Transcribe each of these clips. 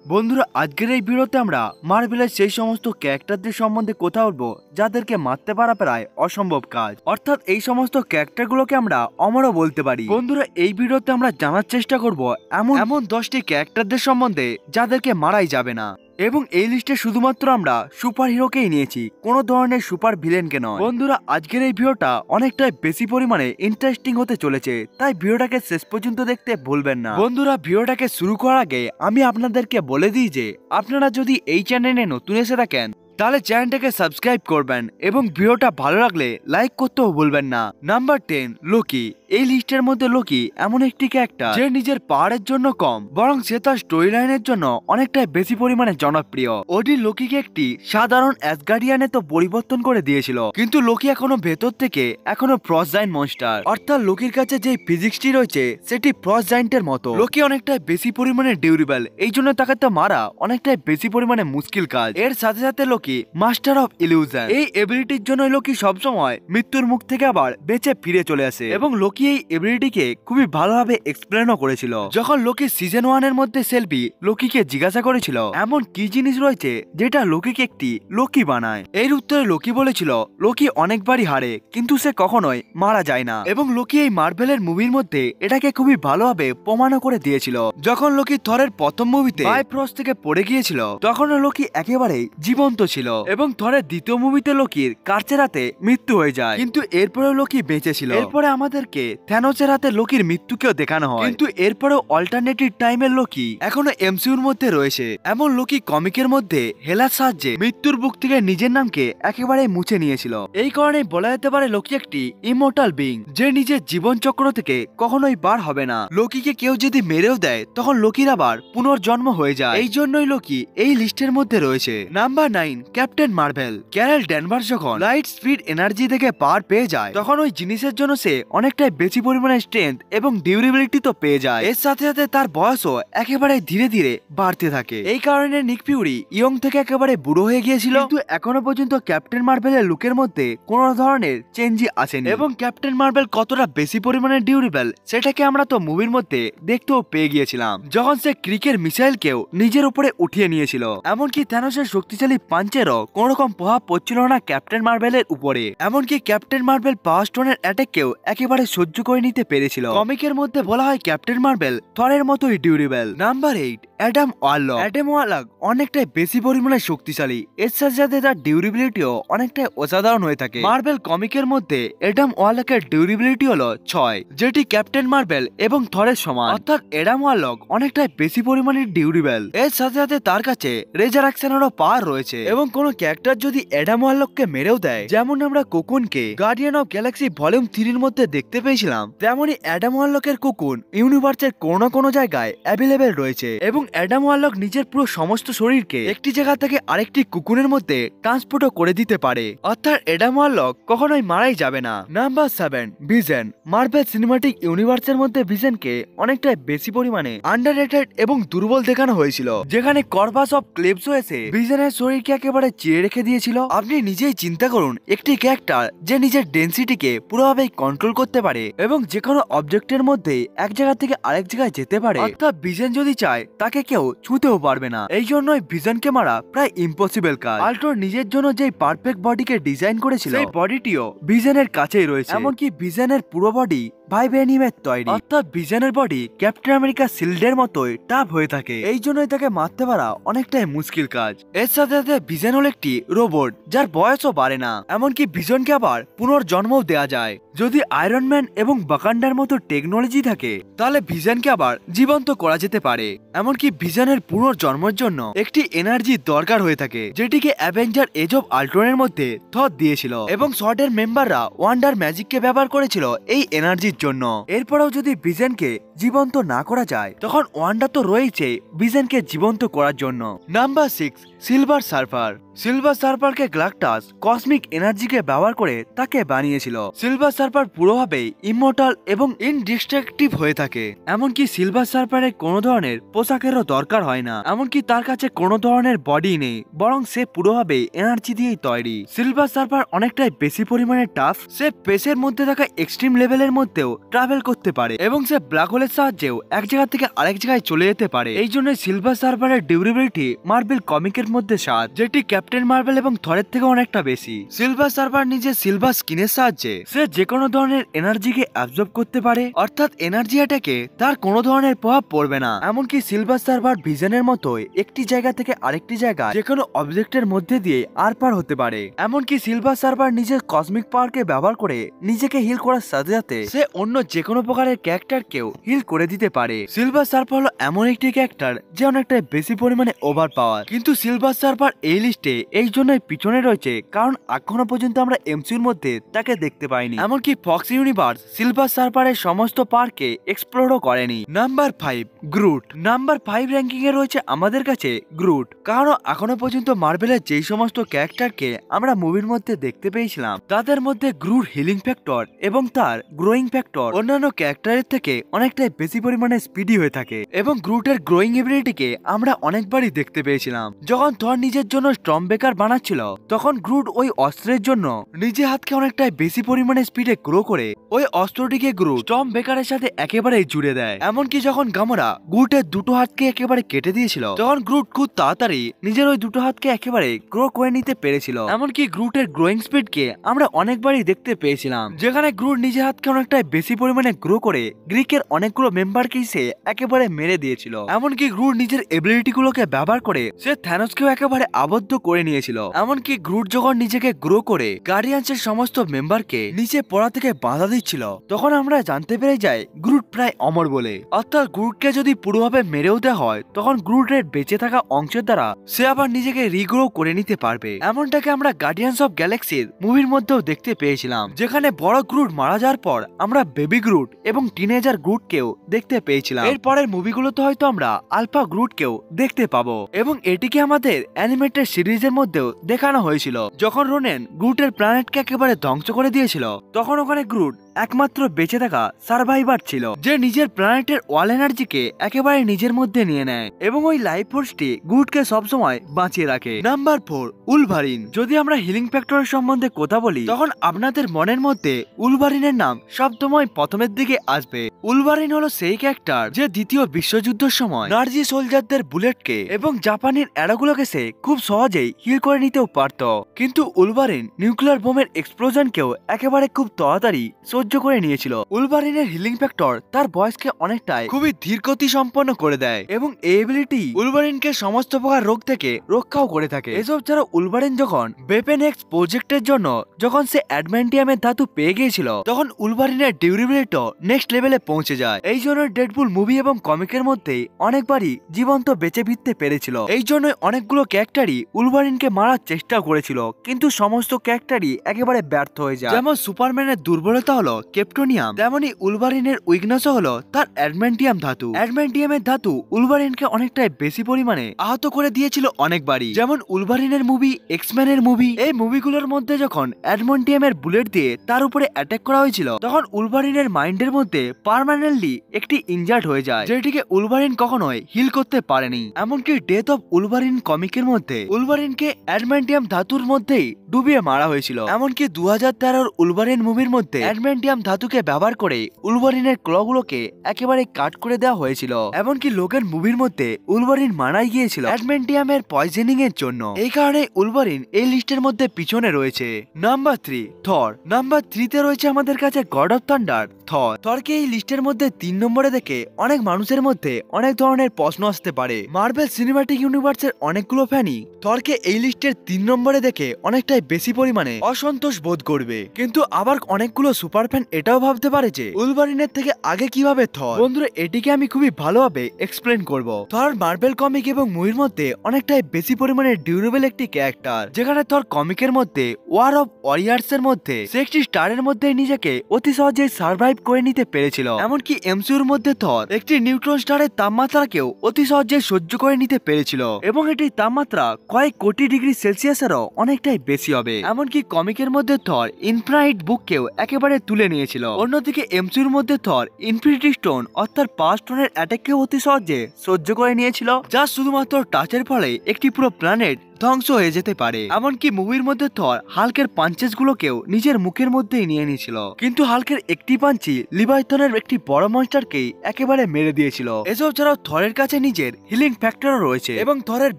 বন্ধুরা, আজকের এই ভিডিওতে আমরা মার্ভেলের সেই সমস্ত ক্যারেক্টারদের সম্বন্ধে কথা বলবো যাদেরকে মারতে পারা প্রায় অসম্ভব কাজ। অর্থাৎ এই সমস্ত ক্যারেক্টারগুলোকে আমরা অমরও বলতে পারি। বন্ধুরা, এই ভিডিওতে আমরা জানার চেষ্টা করব এমন 10টি ক্যারেক্টারদের সম্বন্ধে যাদেরকে মারাই যাবে না। এবং এই লিস্টে শুধুমাত্র আমরা সুপার হিরোকেই নিয়েছি, কোনো ধরনের সুপার ভিলেনকে নয়। বন্ধুরা, আজকের এই ভিডিওটা অনেকটাই বেশি পরিমাণে ইন্টারেস্টিং হতে চলেছে, তাই ভিডিওটাকে শেষ পর্যন্ত দেখতে ভুলবেন না। বন্ধুরা, ভিডিওটাকে শুরু করার আগে আমি আপনাদেরকে বলে দিই যে আপনারা যদি এই চ্যানেলে নতুন এসে থাকেন তাহলে চ্যানেলটাকে সাবস্ক্রাইব করবেন এবং ভিডিওটা ভালো লাগলে লাইক করতেও ভুলবেন না। Number 10, Loki. এই লিস্টের মধ্যে লোকি এমন একটি ক্যারেক্টার যে নিজের পাওয়ারের জন্য কম, বরং সে তার স্টোরি লাইনের জন্য অনেকটাই বেশি পরিমাণে জনপ্রিয়। ওডি লোকিকে একটি সাধারণ অ্যাসগার্ডিয়ানে তো পরিবর্তন করে দিয়েছিল, কিন্তু লোকি এখনো ভেতর থেকে এখনো ফ্রস্ট জায়ান্ট মনস্টার। অর্থাৎ লোকির কাছে যে ফিজিক্সটি রয়েছে সেটি ফ্রস্ট জায়ান্টের মতো। লোকি অনেকটাই বেশি পরিমাণে ডিউরেবল, এই জন্য তাকে তো মারা অনেকটাই বেশি পরিমাণে মুশকিল কাজ। এর সাথে সাথে লোকি মাস্টার অফ ইলিউশন। এই এবিলিটির জন্য লোকি সবসময় মৃত্যুর মুখ থেকে আবার বেঁচে ফিরে চলে আসে, এবং লোকি এই এবিলিটিকে খুবই ভালোভাবে এক্সপ্লেনও করেছিল। যখন লোকি সিজন 1 এর মধ্যে সেলভি লোকিকে জিজ্ঞাসা করেছিল এমন কি জিনিস রয়েছে যেটা লোকিকে একটি লোকি বানায়, এর উত্তরে লোকি বলেছিল লোকি অনেকবারই হারে কিন্তু সে কখনোই মারা যায় না। এবং লোকি এই মার্ভেলের মুভির মধ্যে এটাকে খুবই ভালোভাবে প্রমাণও করে দিয়েছিল। যখন লোকি থরের প্রথম মুভিতে বাইফ্রস্ট থেকে পড়ে গিয়েছিল তখনও লোকি একেবারেই জীবন্ত ছিল, এবং থরের দ্বিতীয় মুভিতে লোকির কার্চের হাতে মৃত্যু হয়ে যায়, কিন্তু এরপরেও লোকি বেঁচে ছিল। এরপরে আমাদেরকে থ্যানোসের হাতে লোকির মৃত্যুকেও দেখানো হয়, কিন্তু এরপরেও অল্টারনেটিভ টাইমের লোকি এখনো এমসিইউর মধ্যে রয়েছে। এমন লোকি কমিকের মধ্যে হেলার সাহায্যে মৃত্যুর বুক থেকে নিজের নামকে একেবারে মুছে নিয়েছিল। এই কারণে বলা যেতে পারে লোকি একটি ইমর্টাল বিং, যে নিজের জীবন চক্র থেকে কখনোই বার হবে না। লোকিকে কেউ যদি মেরেও দেয় তখন লোকির আবার পুনর্জন্ম হয়ে যায়, এই জন্যই লোকি এই লিস্টের মধ্যে রয়েছে। Number 9, captain Marvel. Carroll Danvers যখন লাইট স্পিড এনার্জি থেকে পাওয়ার পেয়ে যায় তখন ওই জিনিসের জন্য সে অনেকটাই বেশি পরিমাণে স্ট্রেংথ এবং ডিউরেবিলিটি তো পেয়ে যায়। এর সাথে সাথে তার বয়সও একেবারে ধীরে ধীরে বাড়তে থাকে। এই কারণে নিক ফিউরি ইয়ং থেকে একেবারে বুড়ো হয়ে গিয়েছিল, কিন্তু এখনো পর্যন্ত ক্যাপ্টেন মার্ভেলের লুকের মধ্যে কোনো ধরনের চেঞ্জই আসেনি। এবং ক্যাপ্টেন মার্ভেল কতটা বেশি পরিমাণে ডিউরেবল সেটাকে আমরা তো মুভির মধ্যে দেখতেও পেয়ে গিয়েছিলাম, যখন সে ক্রিকের মিসাইলকেও নিজের উপরে উঠিয়ে নিয়েছিল। এমনকি থ্যানোসের শক্তিশালী পাঞ্চেরও কোন রকম প্রভাব পড়ছিল না ক্যাপ্টেন মার্ভেলের উপরে। এমনকি ক্যাপ্টেন মার্ভেল পাওয়ার স্টোনের অ্যাটাককেও একেবারে সহ্য করে নিতে পেরেছিল। কমিকের মধ্যে বলা হয় ক্যাপ্টেন মার্ভেল থরের মতোই durable. Number 8, Adam Warlock. Adam Warlock অনেকটাই বেশি পরিমাণে শক্তিশালী, এর সাথে সাথে তার ডিউরেবিলিটিও অনেকটাই অসাধারণ হয়ে থাকে। মার্ভেল কমিকের মধ্যে অ্যাডাম ওয়ারলকের ডিউরেবিলিটি হলো 6, যেটি ক্যাপ্টেন মার্ভেল এবং থরের সমান। অর্থাৎ অ্যাডাম ওয়ারলক অনেকটাই বেশি পরিমাণে ডিউরেবল। এর সাথে সাথে তার কাছে রেজারাকশনেরও পাওয়ার রয়েছে, এবং কোন ক্যারেক্টার যদি অ্যাডাম ওয়ারলককে মেরেও দেয়, যেমন আমরা কোকুনকে গার্ডিয়ান অফ গ্যালাক্সি ভলিউম 3 এর মধ্যে দেখতে পেয়েছিলাম, তেমনই অ্যাডাম ওয়ারলকের কোকুন ইউনিভার্সের কোনো না কোনো জায়গায় অ্যাভেলেবেল রয়েছে। এবং অ্যাডাম ওয়ারলক নিজের পুরো সমস্ত শরীরকে একটি জায়গা থেকে আরেকটি কুকুরের মধ্যে ট্রান্সপোর্টও করে দিতে পারে। অর্থাৎ অ্যাডাম ওয়ারলক কখনোই মারাই যাবে না। Number 7, vision. মার্ভেল সিনেমাটিক ইউনিভার্সের মধ্যে ভিশনকে অনেকটাই বেশি পরিমাণে আন্ডাররেটেড এবং দুর্বল দেখানো হয়েছিল, যেখানে কর্ভাস অফ ক্লিপস হয়েছে ভিশনের শরীরকে একেবারে চিরে রেখে দিয়েছিল। আপনি নিজেই চিন্তা করুন, একটি ক্যারেক্টার যে নিজের ডেন্সিটিকে পুরোভাবে কন্ট্রোল করতে পারে এবং যে কোনো অবজেক্টের মধ্যে এক জায়গা থেকে আরেক জায়গায় যেতে পারে, অর্থাৎ ভিশন যদি চায় তাকে কেউ ছুঁতেও পারবে না। এই জন্যই ভিশনকে মারা প্রায় ইম্পসিবল কাজ। আল্ট্রন নিজের জন্য যে পারফেক্ট বডিকে ডিজাইন করেছিল সেই বডিটিও ভিশনের কাছেই রয়েছে। এমনকি ভিশনের পুরো বডি ভাইব্রেনিয়ামের তৈরি, অর্থাৎ ভিশনের বডি ক্যাপ্টেন আমেরিকা শিল্ডের মতোই টাফ হয়ে থাকে, এই জন্যই তাকে মারতে পারা অনেকটাই মুশকিল কাজ। এর সাথে সাথে ভিশন হল একটি রোবট যার বয়সও বাড়ে না, এমনকি ভিশনকে আবার পুনর্জন্মও দেওয়া যায়। যদি আয়রন ম্যান এবং বাকান্ডার মতো টেকনোলজি থাকে তাহলে ভিশনকে আবার জীবন্ত করা যেতে পারে। এমনকি ভিশনের পুনর্জন্মের জন্য একটি এনার্জি দরকার হয়ে থাকে, যেটিকে অ্যাভেঞ্জার এজ অফ আল্ট্রনের মধ্যে থর দিয়েছিল, এবং শর্টের মেম্বাররা ওয়ান্ডার ম্যাজিককে ব্যবহার করেছিল এই এনার্জির জন্য। এরপরেও যদি ভিশনকে জীবন্ত না করা যায় তখন ওয়ান্ডা তো রয়েছে ভিশনকে জীবন্ত করার জন্য। Number 6, silver surfer. সিলভার সার্ফারকে গ্যালাক্টাস কসমিক এনার্জিকে ব্যবহার করে তাকে বানিয়েছিল। সিলভার সার্ফার পুরোভাবে ইমর্টাল এবং ইনডিস্ট্রাকটিভ হয়ে থাকে, এমনকি সিলভার সার্ফারের কোনো ধরনের পোশাকেরও দরকার হয় না, এমনকি তার কাছে কোনো ধরনের বডি নেই, বরং সে পুরোভাবে এনার্জি দিয়েই তৈরি। সিলভার সার্ফার অনেকটাই বেশি পরিমাণে টাফ, সে পেসের মধ্যে থাকা এক্সট্রিম লেভেলের মধ্যেও মধ্যেও ট্রাভেল করতে পারে এবং সে ব্ল্যাক হোলের সাহায্যেও এক জায়গা থেকে আরেক জায়গায় চলে যেতে পারে। এই জন্য সিলভার সার্ভারের ডিউরেবিলিটি মার্বেল কমিকের মধ্যে 7, যেটি ক্যাপ্টেন মার্বেল এবং থরের থেকে অনেকটা বেশি। সিলভার সার্ভার নিজের সিলভার স্কিনের সাহায্যে সে যে কোনো ধরনের এনার্জিকে অ্যাবজর্ব করতে পারে, অর্থাৎ এনার্জি অ্যাটাকে তার কোনো ধরনের প্রভাব পড়বে না। এমনকি সিলভার সার্ভার ভিশনের মতোই একটি জায়গা থেকে আরেকটি জায়গায় যে কোনো অবজেক্টের মধ্যে দিয়ে আর পার হতে পারে। এমনকি সিলভার সার্ভার নিজের কসমিক পাওয়ারকে ব্যবহার করে নিজেকে হিল করার সাথে সাথে সে অন্য যে কোনো প্রকারের ক্যারেক্টারকেও হিল করে দিতে পারে। সিলভার সার্ভার হলো এমন একটি ক্যারেক্টার যে অনেকটা বেশি পরিমাণে ওভার পাওয়ার, কিন্তু সিলভার সার্ভার এই লিস্টে এই জন্যই পিছনে রয়েছে কারণ এখনো পর্যন্ত আমরা এমসিইউর মধ্যে তাকে দেখতে পাইনি। এমনকি ফক্স ইউনিভার্স সিলভার সার্ভারের সমস্ত পার্কে এক্সপ্লোরও করেনি। Number 5, Groot. নাম্বার 5 র্যাঙ্কিং এ রয়েছে আমাদের কাছে গ্রুট, কারণ এখনো পর্যন্ত মার্বেলের যেই সমস্ত ক্যারেক্টারকে আমরা মুভির মধ্যে দেখতে পেয়েছিলাম তাদের মধ্যে গ্রুট হিলিং ফ্যাক্টর এবং তার গ্রোয়িং ফ্যাক্টর অন্যান্য ক্যারেক্টারের থেকে অনেকটাই বেশি পরিমাণে স্পিডি হয়ে থাকে এবং গ্রুটের গ্রোয়িং এবিলিটিকে আমরা অনেকবারই দেখতে পেয়েছিলাম। যখন থর নিজের জন্য স্টর্ম ব্রেকার বানাচ্ছিল তখন গ্রুট ওই অস্ত্রের জন্য নিজের হাতকে অনেকটাই বেশি পরিমাণে স্পিডে গ্রো করে ওই অস্ত্রটিকে গ্রুট স্টর্ম ব্রেকারের সাথে একেবারে জুড়ে দেয়। এমনকি যখন গামোরা গ্রুটের দুটো হাতকে একেবারে কেটে দিয়েছিল তখন গ্রুট খুব তাড়াতাড়ি নিজের ওই দুটো হাতকে একেবারে গ্রো করে নিতে পেরেছিল। এমনকি গ্রুটের গ্রোয়িং স্পিডকে আমরা অনেকবারই দেখতে পেয়েছিলাম, যেখানে গ্রুট নিজের হাতকে অনেকটাই বেশি পরিমাণে গ্রো করে গ্রিকের অনেকগুলো মেম্বারকে সে একেবারে মেরে দিয়েছিল। এমনকি গ্রুট নিজের এবিলিটি গুলোকে ব্যবহার করে সে থ্যানোসকেও একেবারে আবদ্ধ করে নিয়েছিল। এমনকি গ্রুট যখন নিজেকে গ্রো করে গার্ডিয়ান্সের সমস্ত মেম্বারকে নিচে পড়া থেকে বাধা দিচ্ছিল তখন আমরা জানতে পেরে যাই গ্রুট প্রায় অমর বলে, অর্থাৎ গ্রুটকে যদি পুরোভাবে মেরেও দেওয়া হয় তখন গ্রুটের বেঁচে থাকা অংশের দ্বারা সে আবার নিজেকে রিগ্রো করে নিতে পারবে। এমনটাকে আমরা গার্ডিয়ান্স অফ গ্যালাক্সির মুভির মধ্যেও দেখতে পেয়েছিলাম, যেখানে বড় গ্রুট মারা যাওয়ার পর আমরা বেবি গ্রুট এবং টিনেজার গ্রুটকেও দেখতে পেয়েছিলাম। এরপরের মুভিগুলোতে হয়তো আমরা আলফা গ্রুটকেও দেখতে পাবো এবং এটিকে আমাদের অ্যানিমেটেড সিরিজের মধ্যেও দেখানো হয়েছিল। যখন রোনেন গ্রুটের প্ল্যানেটকে একেবারে ধ্বংস করে দিয়েছিল তখন ওখানে গ্রুট একমাত্র বেঁচে থাকা সার্ভাইভার ছিল যে নিজের প্ল্যানেটের ওয়াল এনার্জিকে একেবারে নিজের মধ্যে নিয়ে নেয় এবং ওই লাইফ ফোর্সটি গ্রুটকে সবসময় বাঁচিয়ে রাখে। Number 4, Wolverine. যদি আমরা হিলিং ফ্যাক্টরের সম্বন্ধে কথা বলি তখন আপনাদের মনের মধ্যে উলভারিনের নাম সবসময় প্রথমের দিকে আসবে। উলভারিন হলো সেই ক্যারেক্টার যে দ্বিতীয় বিশ্বযুদ্ধের সময় নার্জি সোলজারদের বুলেটকে এবং জাপানের অ্যারোগুলোকে সে খুব সহজেই হিল করে নিতেও পারত, কিন্তু উলভারিন নিউক্লিয়ার বোমের এক্সপ্লোশনকেও একেবারে খুব তাড়াতাড়ি সহ্য করে নিয়েছিল। উলভারিনের হিলিং ফ্যাক্টর তার বয়সকে অনেকটাই খুবই ধীরগতি সম্পন্ন করে দেয় এবং এই এবিলিটি উলভারিনকে সমস্ত প্রকার রোগ থেকে রক্ষাও করে থাকে। এসব ছাড়া উলভারিন যখন ওয়েপন এক্স প্রজেক্টের জন্য যখন সে অ্যাডমেন্টিয়ামের ধাতু পেয়ে গিয়েছিল তখন উলভারিনের ডিউরেবিলিটি নেক্সট লেভেলে পৌঁছে যায়। এই জন্য ডেডপুল মুভি এবং কমিকের মধ্যে অনেকবারই জীবন্ত বেঁচে ফিরতে পেরেছিল। এই জন্য অনেকগুলো ক্যারেক্টারই উলভারিনকে মারার চেষ্টা করেছিল, কিন্তু সমস্ত ক্যারেক্টারই একেবারে ব্যর্থ হয়ে যায়। যেমন সুপারম্যানের দুর্বলতা হলো ক্রিপ্টোনিয়াম, তেমনি উলভারিনের উইকনেসও হলো তার অ্যাডমেন্টিয়াম ধাতু। অ্যাডমেন্টিয়ামের ধাতু উলভারিনকে অনেকটাই বেশি পরিমাণে আহত করে দিয়েছিল অনেকবারই। যেমন উলভারিনের মুভি, এক্সম্যানের মুভি, এই মুভিগুলোর মধ্যে যখন অ্যাডমেন্টিয়ামের বুলেট দিয়ে তার উপরে অ্যাটাক করা হয়েছিল তখন উলভারিনের মাইন্ডের মধ্যে পার্মানেন্টলি একটি ইনজার্ড হয়ে যায়, যেটিকে উলভারিন কখনোই হিল করতে পারেনি। এমনকি ডেথ অফ উলভারিন কমিকের মধ্যে উলভারিনকে অ্যাডমেন্টিয়াম ধাতুর মধ্যেই ডুবিয়ে মারা হয়েছিল। এমনকি 2013 উলভারিন মুভির মধ্যে অ্যাডমেন্টিয়াম ধাতুকে ব্যবহার করে উলভারিনের ক্লগুলোকে একেবারে কাট করে দেওয়া হয়েছিল। এমনকি লোগান মুভির মধ্যে উলভারিন মারাই গিয়েছিল অ্যাডমেন্টিয়ামের পয়জনিং এর জন্য। এই কারণে উলভারিন এই লিস্টের মধ্যে পিছনে রয়েছে। নাম্বার 3, থর। নাম্বার 3 তে রয়েছে আমাদের কাছে গড অফ থান্ডার, থর। থরকে এই লিস্টের মধ্যে 3 নম্বরে দেখে অনেক মানুষের মধ্যে অনেক ধরনের প্রশ্ন আসতে পারে। মার্বেল সিনেম্যাটিক ইউনিভার্সের অনেকগুলো ফ্যানই থরকে এই লিস্টের 3 নম্বরে দেখে অনেকটাই বেশি পরিমাণে অসন্তোষ বোধ করবে, কিন্তু আবার অনেকগুলো সুপার ফ্যান এটাও ভাবতে পারে যে উলভারিনের থেকে আগে কিভাবে থর। বন্ধুরা, এটিকে আমি খুবই ভালোভাবে এক্সপ্লেন করব। থর মার্বেল কমিক এবং মুভির মধ্যে অনেকটাই বেশি পরিমাণে ডিউরেবল একটি ক্যারেক্টার, যেখানে থর কমিকের মধ্যে ওয়ার অফ ওয়ারিয়ার্স এর মধ্যে 60 স্টারের মধ্যে নিজেকে অতি সহজেই সার্ভাইভ করে নিতে পেরেছিল। এমনকি এমসিইউর মধ্যে থর একটি নিউট্রন স্টারের তাপমাত্রাকেও অতি সহজে সহ্য করে নিতে পেরেছিল এবং এটি তাপমাত্রা কয়েক কোটি ডিগ্রি সেলসিয়াসেরও অনেকটাই বেশি হবে। এমনকি কমিকের মধ্যে থর ইনফিনিট বুককেও একেবারে তুলে নিয়েছিল। অন্যদিকে এমসিইউর মধ্যে থর ইনফিনিটি স্টোন অর্থাৎ 5 স্টোনের অ্যাটাককেও অতি সহজে সহ্য করে নিয়েছিল, যা শুধুমাত্র টাচের ফলে একটি পুরো প্ল্যানেট ধ্বংস হয়ে যেতে পারে। এমনকি মুভির মধ্যে থর হাল্কের পাঞ্চেস গুলোকেও নিজের মুখের মধ্যেই নিয়ে নিয়েছিল, কিন্তু হাল্কের একটি পাঞ্চি লিভাইথনের একটি বড় মনস্টারকেই একেবারে মেরে দিয়েছিল। এসব ছাড়াও থরের কাছে নিজের হিলিং ফ্যাক্টরও রয়েছে এবং থরের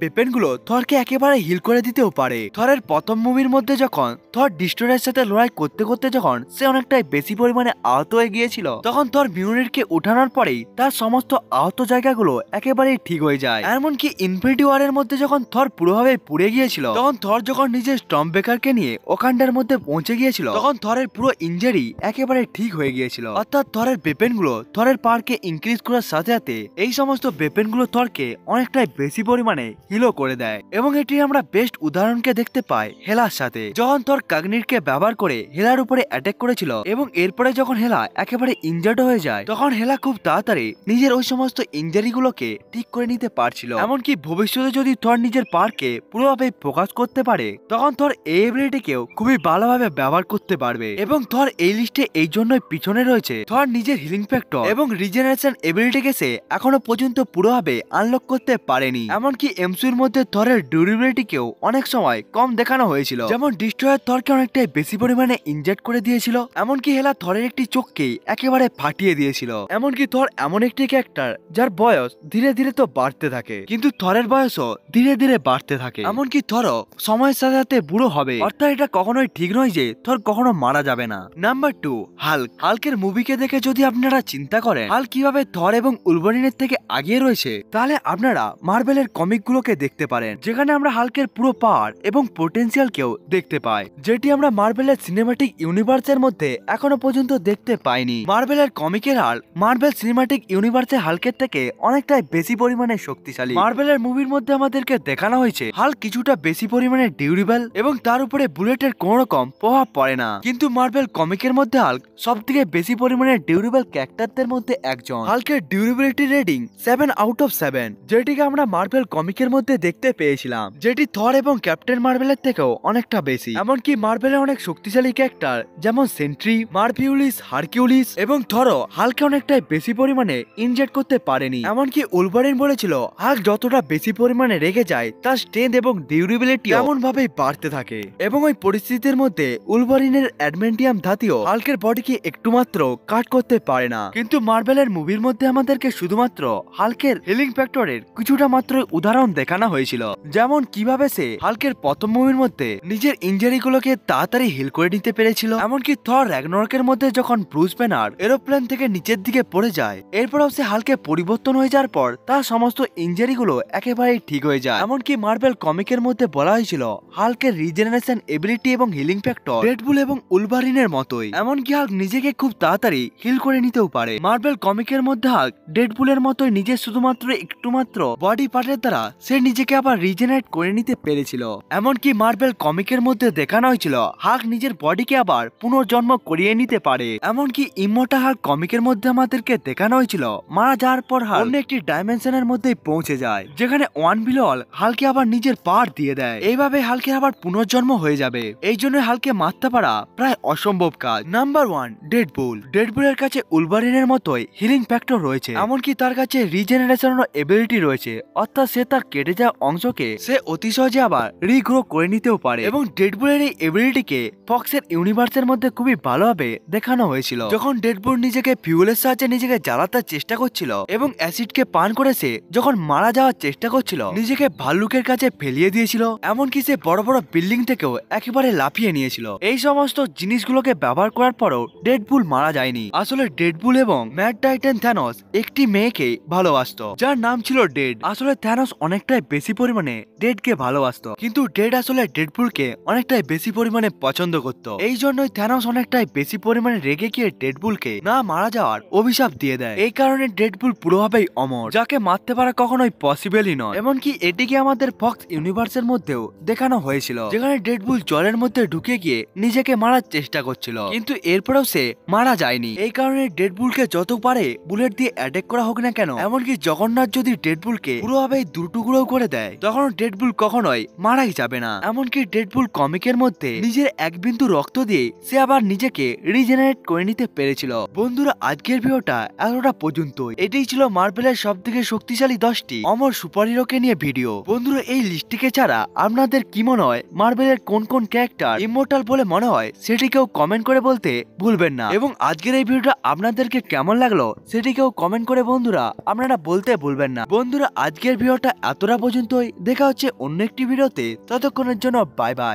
বেপেন গুলো থরকে একেবারে হিল করে দিতেও পারে। থরের প্রথম মুভির মধ্যে যখন থর ডিস্ট্রয়ের সাথে লড়াই করতে করতে যখন সে অনেকটাই বেশি পরিমাণে আহত হয়ে গিয়েছিল, তখন থর মিউনিটকে উঠানোর পরেই তার সমস্ত আহত জায়গাগুলো একেবারেই ঠিক হয়ে যায়। এমনকি ইনফিনিটি ওয়ারের মধ্যে যখন থর পুরোভাবে পুড়ে গিয়েছিল, তখন থর যখন নিজের স্টর্ম ব্রেকারকে নিয়ে ওখানটার মধ্যে পৌঁছে গিয়েছিল, তখন থরের পুরো ইনজারি একেবারে ঠিক হয়ে গিয়েছিল। অর্থাৎ থরের বেপেন গুলো থরের পাওয়ারকে ইনক্রিজ করার সাথে সাথে এই সমস্ত বেপেন গুলো থরকে অনেকটাই বেশি পরিমাণে হিলও করে দেয়। এবং এটি আমরা বেস্ট উদাহরণকে দেখতে পাই হেলার সাথে, যখন থর কাগনিরকে ব্যবহার করে হেলার উপরে অ্যাটাক করেছিল এবং এরপরে যখন হেলা একেবারে ইনজার্ড হয়ে যায়, তখন হেলা খুব তাড়াতাড়ি নিজের ওই সমস্ত ইনজারি গুলোকে ঠিক করে নিতে পারছিল। এমনকি ভবিষ্যতে যদি থর নিজের পাওয়ারকে পুরোভাবে ফোকাস করতে পারে, তখন থর এই এবিলিটিকেও খুবই ভালোভাবে ব্যবহার করতে পারবে। এবং থর এই লিস্টে এই জন্যই পিছনে রয়েছে, থর নিজের হিলিং ফ্যাক্টর এবং রিজেনারেশন এবিলিটিকে সে এখনো পর্যন্ত পুরোভাবে আনলক করতে পারেনি। এমনকি এমসিউর মধ্যে থরের ডিউরেবিলিটিকেও অনেক সময় কম দেখানো হয়েছিল, যেমন ডিস্ট্রয়ার থরকে অনেকটাই বেশি পরিমাণে ইনজেক্ট করে দিয়েছিল, এমনকি হেলা থরের একটি চোখকেই একেবারে ফাটিয়ে দিয়েছিল। এমনকি থর এমন একটি ক্যারেক্টার যার বয়স ধীরে ধীরে তো বাড়তে থাকে, কিন্তু থরের বয়সও ধীরে ধীরে বাড়তে থাকে। এমনকি থরও সময়ের সাথে সাথে বুড়ো হবে, অর্থাৎ এটা কখনোই ঠিক নয় যে থর কখনো মারা যাবে না। Number 2, Hulk. হাল্কের মুভিকে দেখে যদি আপনারা চিন্তা করেন হাল্ক কিভাবে থর এবং উলভারিনের থেকে আগিয়ে রয়েছে, তাহলে আপনারা মার্বেলের কমিকগুলোকে দেখতে পারেন, যেখানে আমরা হাল্কের পুরো পাওয়ার এবং পোটেনশিয়ালকেও দেখতে পাই, যেটি আমরা মার্বেলের সিনেমাটিক ইউনিভার্সের মধ্যে এখনো পর্যন্ত দেখতে পাইনি। মার্বেলের কমিকের হাল্ক মার্বেল সিনেমাটিক ইউনিভার্সের হাল্কের থেকে অনেকটাই বেশি পরিমাণে শক্তিশালী। মার্বেলের মুভির মধ্যে আমাদেরকে দেখানো হয়েছে হাল্ক কিছুটা বেশি পরিমাণে ডিউরেবল এবং তার উপরে বুলেটের কোন রকম প্রভাব পড়ে না, কিন্তু মার্বেল কমিকের মধ্যে হাল্ক সব থেকে বেশি পরিমাণে ডিউরেবল ক্যারেক্টারদের মধ্যে একজন। হাল্কের ডিউরেবিলিটি রেটিং 7/7, যেটিকে আমরা মার্বেল কমিকের মধ্যে দেখতে পেয়েছিলাম, যেটি থর এবং ক্যাপ্টেন মার্বেলের থেকেও অনেকটা বেশি। এমনকি মার্বেলের অনেক শক্তিশালী ক্যারেক্টার যেমন সেন্ট্রি, মার্ভিউলিস, হারকিউলিস এবং থরও হাল্কে অনেকটাই বেশি পরিমাণে ইনজেক্ট করতে পারেনি। এমনকি উলভারিন বলেছিল হাল্ক যতটা বেশি পরিমাণে রেগে যায়, তার স্ট্রেংথ এবং ডিউরেবিলিটি এমন ভাবেই বাড়তে থাকে। এবং ওই পরিস্থিতির মধ্যে উলভারিনের অ্যাডমেন্টিয়াম ধাতিও হাল্কের বডিকে একটু মাত্র কাট করতে পারে না। কিন্তু মার্বেলের মুভির মধ্যে আমাদেরকে শুধুমাত্র হাল্কের হিলিং ফ্যাক্টরের কিছুটা মাত্র উদাহরণ দেখানো হয়েছিল, যেমন কিভাবে সে হাল্কের প্রথম মুভির মধ্যে নিজের ইনজারি গুলোকে তাড়াতাড়ি হিল করে নিতে পেরেছিল। এমনকি থর র্যাগনারকের মধ্যে যখন ব্রুস ব্যানার এরোপ্লেন থেকে নিচের দিকে পড়ে যায়, এরপরও সে হাল্কে পরিবর্তন হয়ে যাওয়ার পর তার সমস্ত ইনজারি গুলো একেবারেই ঠিক হয়ে যায়। এমনকি মার্বেল কমিকের মধ্যে বলা হয়েছিল হাল্কের রিজেনারেশন এবিলিটি এবং হিলিং ফ্যাক্টর ডেডপুল এবং উলভারিনের মতোই, এমনকি হাল্ক নিজেকে খুব তাড়াতাড়ি হিল করে নিতেও পারে। মার্বেল কমিকের মধ্যে হাল্ক ডেডপুলের মতোই নিজের শুধুমাত্র একটু মাত্র বডি পার্টের দ্বারা সে নিজেকে আবার রিজেনারেট করে নিতে পেরেছিল। এমনকি মার্বেল কমিকের মধ্যে দেখানো হয়েছিল হাল্ক নিজের বডিকে আবার পুনর্জন্ম করিয়ে নিতে পারে। এমনকি ইমমর্টাল হাল্ক কমিকের মধ্যে আমাদেরকে দেখানো হয়েছিল মারা যাওয়ার পর হাল্ক অন্য একটি ডাইমেনশনের মধ্যে পৌঁছে যায়, যেখানে ওয়ান বিলল হাল্কে আবার নিজের পাওয়ার দিয়ে দেয়। এইভাবে হাল্কের আবার পুনর্জন্ম হয়ে যাবে। এই জন্য হাল্কে মারতে পারা প্রায় অসম্ভব কাজ। Number 1, Deadpool. ডেডপুলের কাছে উলভারিনের মতোই হিলিং ফ্যাক্টর রয়েছে, এমনকি তার কাছে রিজেনারেশন এবিলিটি রয়েছে, অর্থাৎ সে তার কেটে যাওয়া অংশকে সে অতি সহজে আবার রিগ্রো করে নিতেও পারে। এবং ডেডপুলের এই এবিলিটিকে ফক্সের ইউনিভার্সের মধ্যে খুবই ভালোভাবে দেখানো হয়েছিল, যখন ডেডপুল নিজেকে ফিউলের সাহায্যে নিজেকে জ্বালাতে চেষ্টা করছিল এবং অ্যাসিডকে পান করে সে যখন মারা যাওয়ার চেষ্টা করছিল, নিজেকে ভাল্লুকের কাছে ফেলিয়ে দিয়েছিল। এমনকি সে বড় বড় বিল্ডিং থেকেও একেবারে লাফিয়ে নিয়েছিল। এই সমস্ত জিনিসগুলোকে ব্যবহার করার পরও ডেডপুল মারা যায়নি। আসলে ডেডপুল এবং ম্যাড টাইটান থ্যানোস একটি মেয়েকে ভালোবাসতো, যার নাম ছিল ডেড। আসলে থ্যানোস অনেকটাই বেশি পরিমাণে ডেডকে ভালোবাসতো, কিন্তু ডেড আসলে ডেডপুলকে অনেকটাই বেশি পরিমাণে পছন্দ করত। এই জন্যই থ্যানোস অনেকটাই বেশি পরিমাণে রেগে গিয়ে ডেডপুলকে না মারা যাওয়ার অভিশাপ দিয়ে দেয়। এই কারণে ডেডপুল পুরোভাবেই অমর, যাকে মারতে পারা কখনোই পসিবলই নয়। এমনকি এটিকে আমাদের ফক্স ইউনিভার্সের মধ্যেও দেখানো হয়েছিল, যেখানে ডেডপুল জলের মধ্যে ঢুকে গিয়ে নিজেকে মারার চেষ্টা করছিল, কিন্তু এরপরেও সে মারা যায়নি। এই কারণে ডেডপুলকে যত পারে বুলেট দিয়ে অ্যাটাক করা হোক না কেন, এমনকি জগন্নাথ যদি ডেডপুলকে পুরোভাবে দুটুকরো করে দেয়, তখন ডেডপুল কখনোই মারাই যাবে না। এমনকি ডেডপুল কমিকের মধ্যে নিজের এক বিন্দু রক্ত দিয়ে সে আবার নিজেকে রিজেনারেট করে নিতে পেরেছিল। বন্ধুরা, আজকের ভিডিওটা এতটা পর্যন্তই। এটাই ছিল মার্বেলের সব থেকে শক্তিশালী 10টি অমর সুপারহিরোকে নিয়ে ভিডিও। বন্ধুরা, এই লিস্ট একটিকে ছাড়া আপনাদের কি মনে হয় মার্বেলের কোন কোন ক্যারেক্টার ইমমর্টাল বলে মনে হয় সেটিকেও কমেন্ট করে বলতে ভুলবেন না। এবং আজকের এই ভিডিওটা আপনাদেরকে কেমন লাগলো সেটিকেও কমেন্ট করে বন্ধুরা আপনারা বলতে ভুলবেন না। বন্ধুরা আজকের ভিডিওটা এতটা পর্যন্তই, দেখা হচ্ছে অন্য একটি ভিডিওতে, ততক্ষণের জন্য বাই বাই।